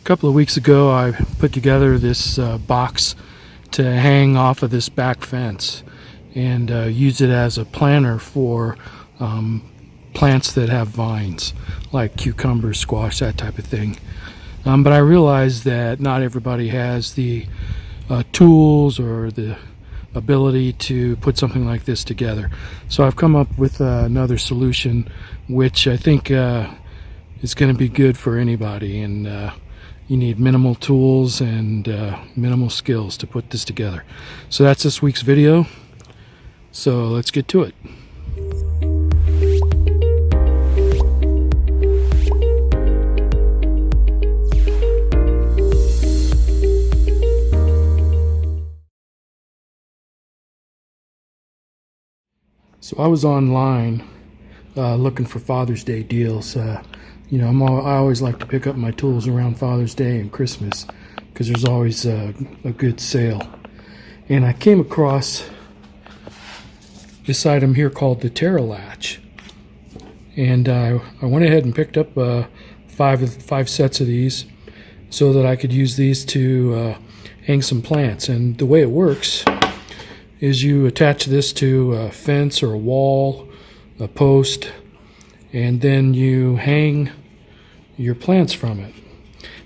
A couple of weeks ago I put together this box to hang off of this back fence and use it as a planter for plants that have vines like cucumber, squash, that type of thing. But I realized that not everybody has the tools or the ability to put something like this together. So I've come up with another solution which I think is going to be good for anybody, and you need minimal tools and minimal skills to put this together. So that's this week's video. So let's get to it. So I was online looking for Father's Day deals. You know, I always like to pick up my tools around Father's Day and Christmas because there's always a good sale. And I came across this item here called the Terracotta. And I went ahead and picked up five sets of these so that I could use these to hang some plants. And the way it works is you attach this to a fence or a wall, a post, and then you hang your plants from it.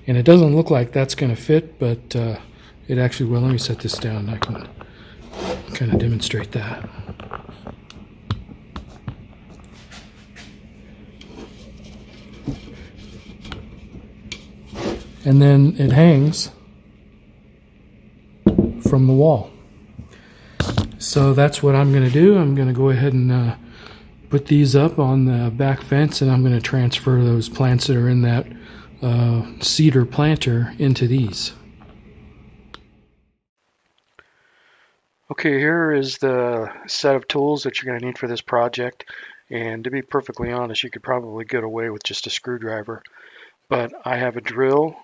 And it doesn't look like that's going to fit, but it actually will. Let me set this down. I can kind of demonstrate that. And then it hangs from the wall. So that's what I'm going to do. I'm going to go ahead and put these up on the back fence, and I'm going to transfer those plants that are in that cedar planter into these. Okay, here is the set of tools that you're going to need for this project. And to be perfectly honest, you could probably get away with just a screwdriver. But I have a drill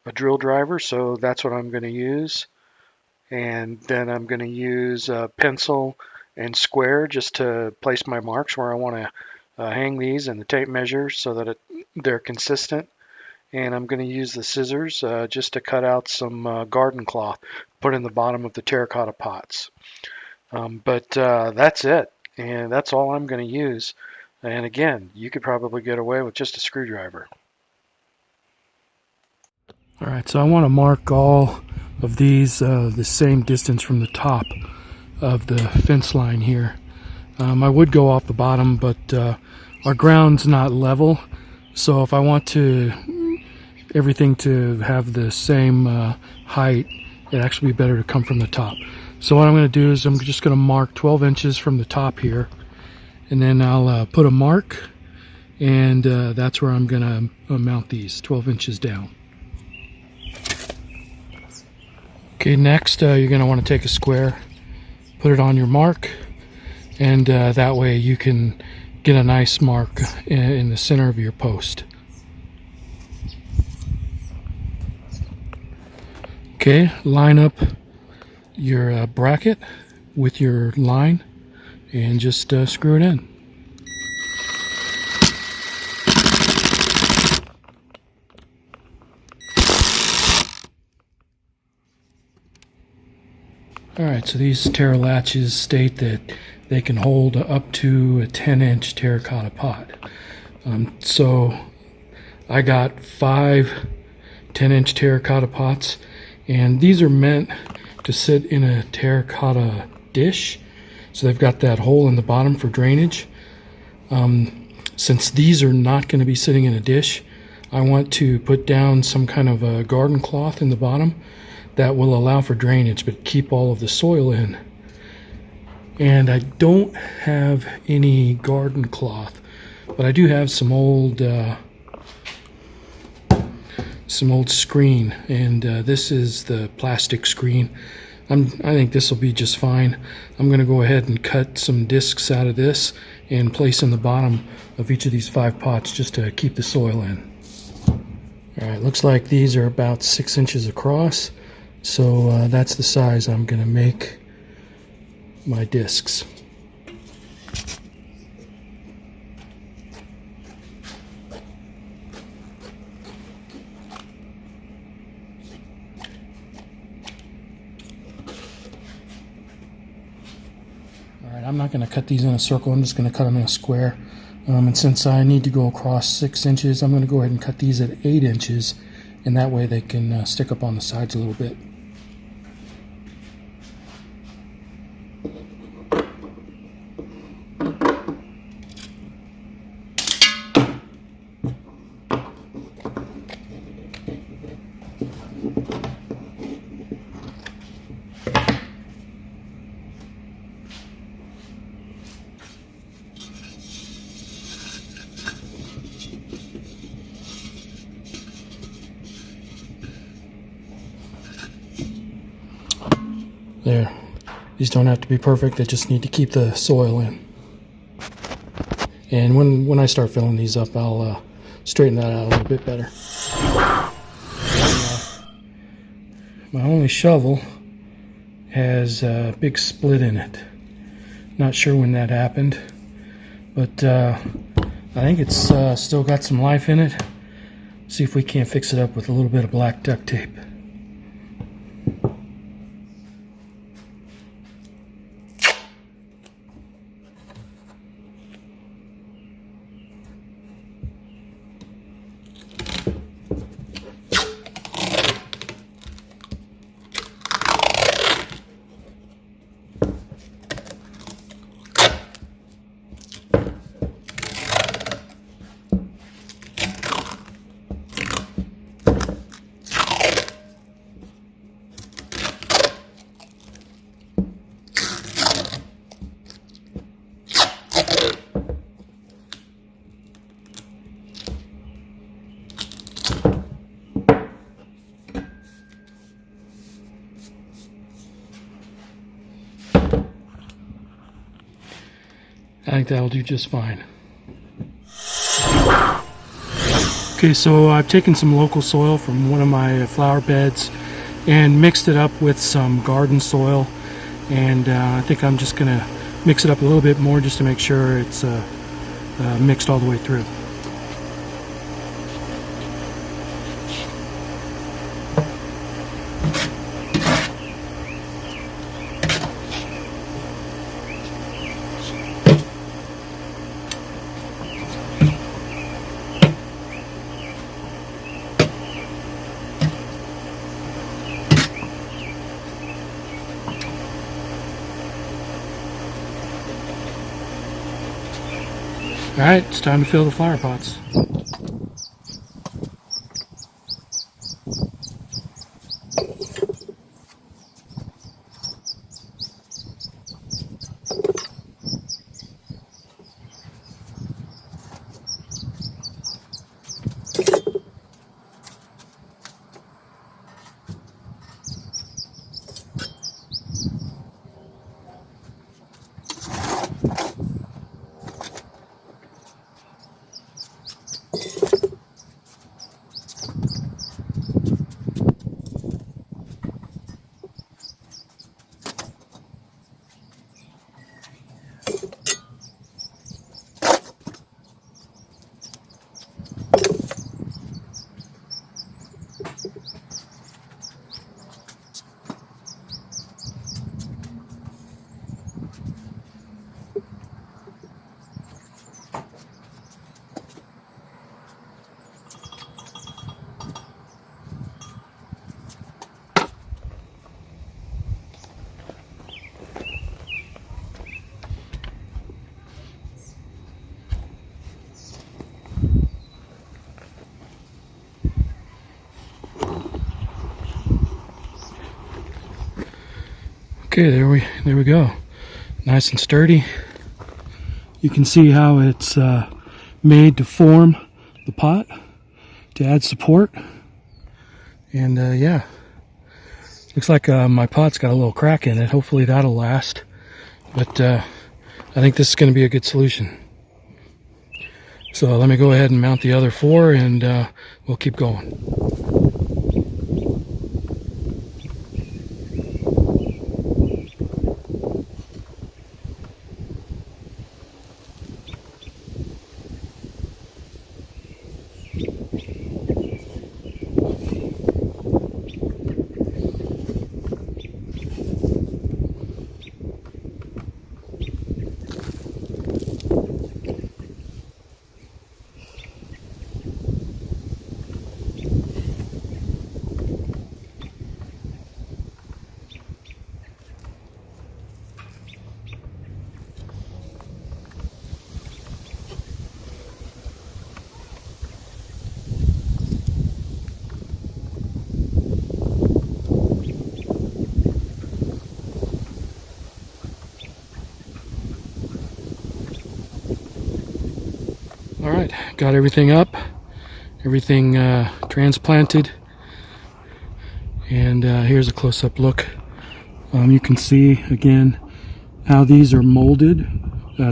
driver, so that's what I'm going to use. And then I'm going to use a pencil and square just to place my marks where I want to hang these, and the tape measure so that they're consistent. And I'm going to use the scissors just to cut out some garden cloth, put in the bottom of the terracotta pots. But that's it, and that's all I'm going to use. And again, you could probably get away with just a screwdriver. All right, so I want to mark all of these the same distance from the top of the fence line here. I would go off the bottom, but our ground's not level, so if I want everything to have the same height, it'd actually be better to come from the top. So what I'm going to do is I'm just going to mark 12 inches from the top here, and then I'll put a mark, and that's where I'm going to mount these 12 inches down. Okay, next you're going to want to take a square, put it on your mark, and that way you can get a nice mark in the center of your post. Okay, line up your bracket with your line and just screw it in. Alright, so these terralatches state that they can hold up to a 10-inch terracotta pot. So I got 5 10-inch terracotta pots, and these are meant to sit in a terracotta dish. So they've got that hole in the bottom for drainage. Since these are not going to be sitting in a dish, I want to put down some kind of a garden cloth in the bottom that will allow for drainage but keep all of the soil in. And I don't have any garden cloth, but I do have some old screen, and this is the plastic screen. I think this will be just fine. I'm going to go ahead and cut some discs out of this and place in the bottom of each of these 5 pots just to keep the soil in. Alright, looks like these are about 6 inches across. So that's the size I'm going to make my discs. I'm not going to cut these in a circle. I'm just going to cut them in a square. And since I need to go across 6 inches, I'm going to go ahead and cut these at 8 inches, and that way they can stick up on the sides a little bit. There. These don't have to be perfect, they just need to keep the soil in. And when I start filling these up, I'll straighten that out a little bit better. My only shovel has a big split in it. Not sure when that happened, but I think it's still got some life in it. See if we can't fix it up with a little bit of black duct tape. I think that'll do just fine. Okay, so I've taken some local soil from one of my flower beds and mixed it up with some garden soil, and I think I'm just gonna mix it up a little bit more just to make sure it's mixed all the way through. Alright, it's time to fill the flower pots. Okay, there we go. Nice and sturdy. You can see how it's made to form the pot to add support. And yeah, looks like my pot's got a little crack in it. Hopefully that'll last. But I think this is going to be a good solution. So let me go ahead and mount the other 4, and we'll keep going. right, got everything up, everything transplanted, and here's a close-up look. You can see again how these are molded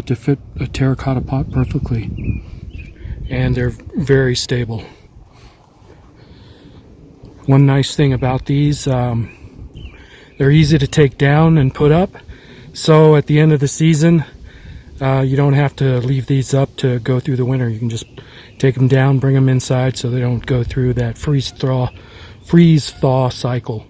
to fit a terracotta pot perfectly, and they're very stable. One nice thing about these, they're easy to take down and put up, so at the end of the season you don't have to leave these up to go through the winter. You can just take them down, bring them inside so they don't go through that freeze-thaw cycle.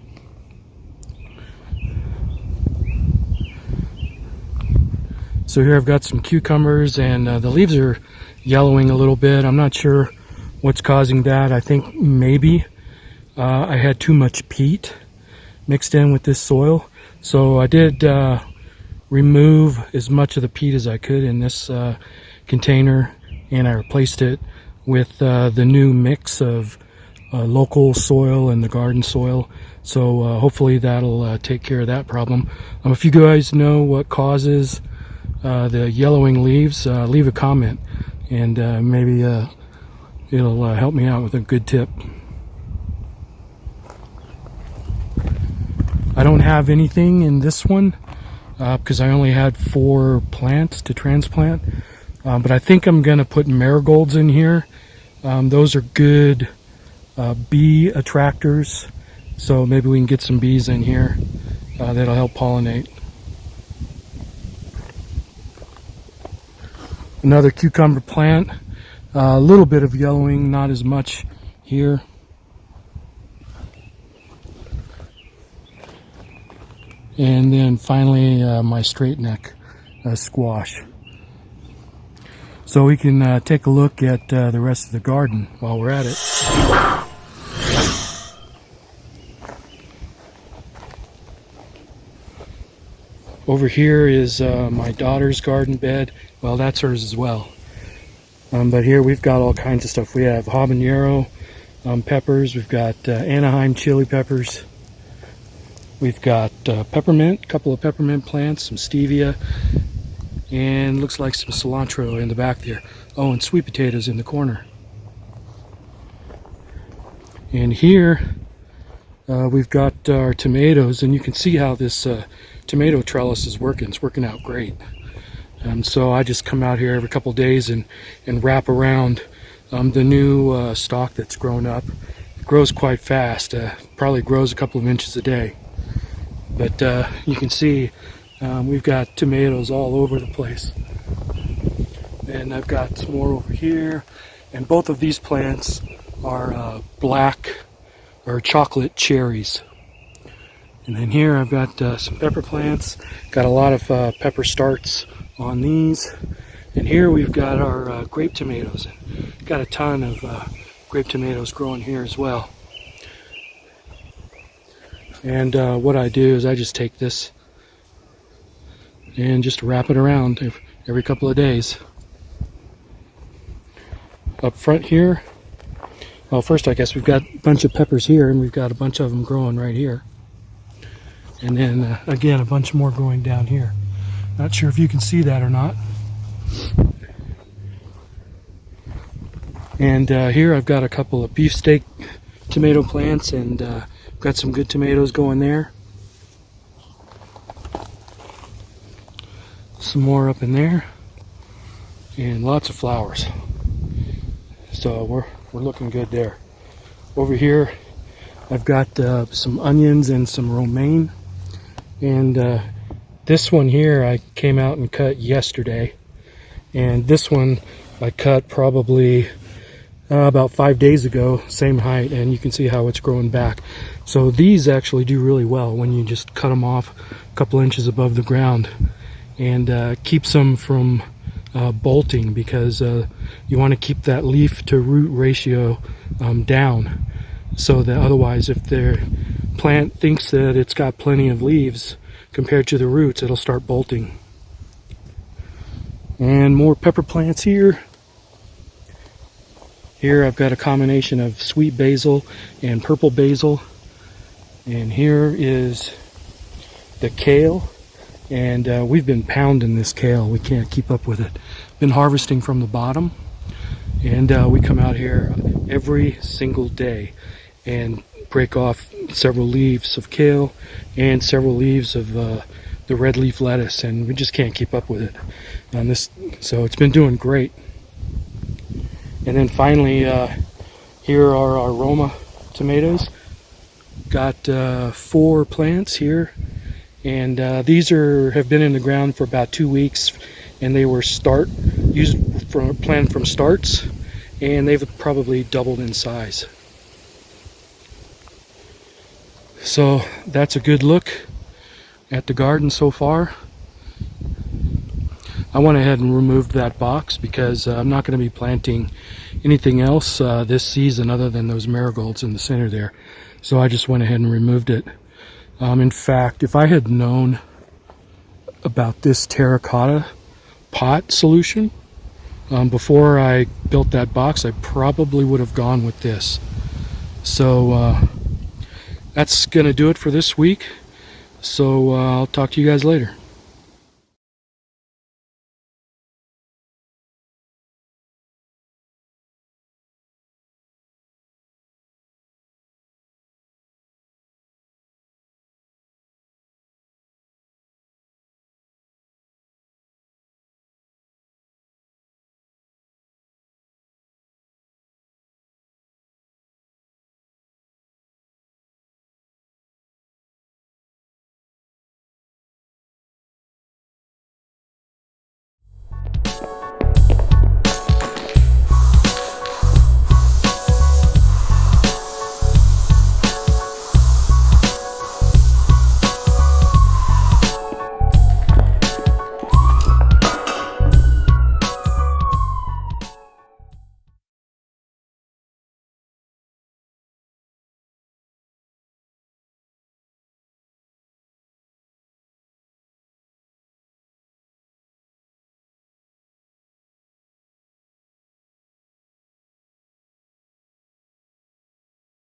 So here I've got some cucumbers, and the leaves are yellowing a little bit. I'm not sure what's causing that. I think maybe I had too much peat mixed in with this soil. So I did remove as much of the peat as I could in this container, and I replaced it with the new mix of local soil and the garden soil. So hopefully that'll take care of that problem. If you guys know what causes the yellowing leaves, leave a comment, and maybe it'll help me out with a good tip. I don't have anything in this one because I only had 4 plants to transplant, but I think I'm gonna put marigolds in here. Those are good bee attractors, so maybe we can get some bees in here that'll help pollinate. Another cucumber plant, a little bit of yellowing, not as much here. And then finally my straight neck squash. So we can take a look at the rest of the garden while we're at it. Over here is my daughter's garden bed. Well, that's hers as well. But here we've got all kinds of stuff. We have habanero peppers. We've got Anaheim chili peppers. We've got peppermint, a couple of peppermint plants, some stevia, and looks like some cilantro in the back there. Oh, and sweet potatoes in the corner. And here we've got our tomatoes, and you can see how this tomato trellis is working. It's working out great. So I just come out here every couple days and wrap around the new stalk that's grown up. It grows quite fast, probably grows a couple of inches a day. But you can see we've got tomatoes all over the place. And I've got some more over here. And both of these plants are black or chocolate cherries. And then here I've got some pepper plants. Got a lot of pepper starts on these. And here we've got our grape tomatoes. Got a ton of grape tomatoes growing here as well. And what I do is I just take this and just wrap it around every couple of days. Up front here, well, first I guess we've got a bunch of peppers here, and we've got a bunch of them growing right here. And then again, a bunch more growing down here. Not sure if you can see that or not. And here I've got a couple of beefsteak tomato plants, and got some good tomatoes going there. Some more up in there, and lots of flowers. So we're looking good there. Over here I've got some onions and some romaine, and this one here I came out and cut yesterday, and this one I cut probably about 5 days ago, same height, and you can see how it's growing back. So these actually do really well when you just cut them off a couple inches above the ground, and keeps them from bolting, because you want to keep that leaf to root ratio down, so that otherwise if the plant thinks that it's got plenty of leaves compared to the roots, it'll start bolting. And more pepper plants here. Here I've got a combination of sweet basil and purple basil. And here is the kale. And we've been pounding this kale. We can't keep up with it. Been harvesting from the bottom. And we come out here every single day and break off several leaves of kale and several leaves of the red leaf lettuce, and we just can't keep up with it on this. So it's been doing great. And then finally, here are our Roma tomatoes. Got 4 plants here, and these have been in the ground for about 2 weeks, and they were planted from starts, and they've probably doubled in size. So that's a good look at the garden so far. I went ahead and removed that box because I'm not going to be planting anything else this season other than those marigolds in the center there. So I just went ahead and removed it. In fact, if I had known about this terracotta pot solution before I built that box, I probably would have gone with this. So that's going to do it for this week. So I'll talk to you guys later.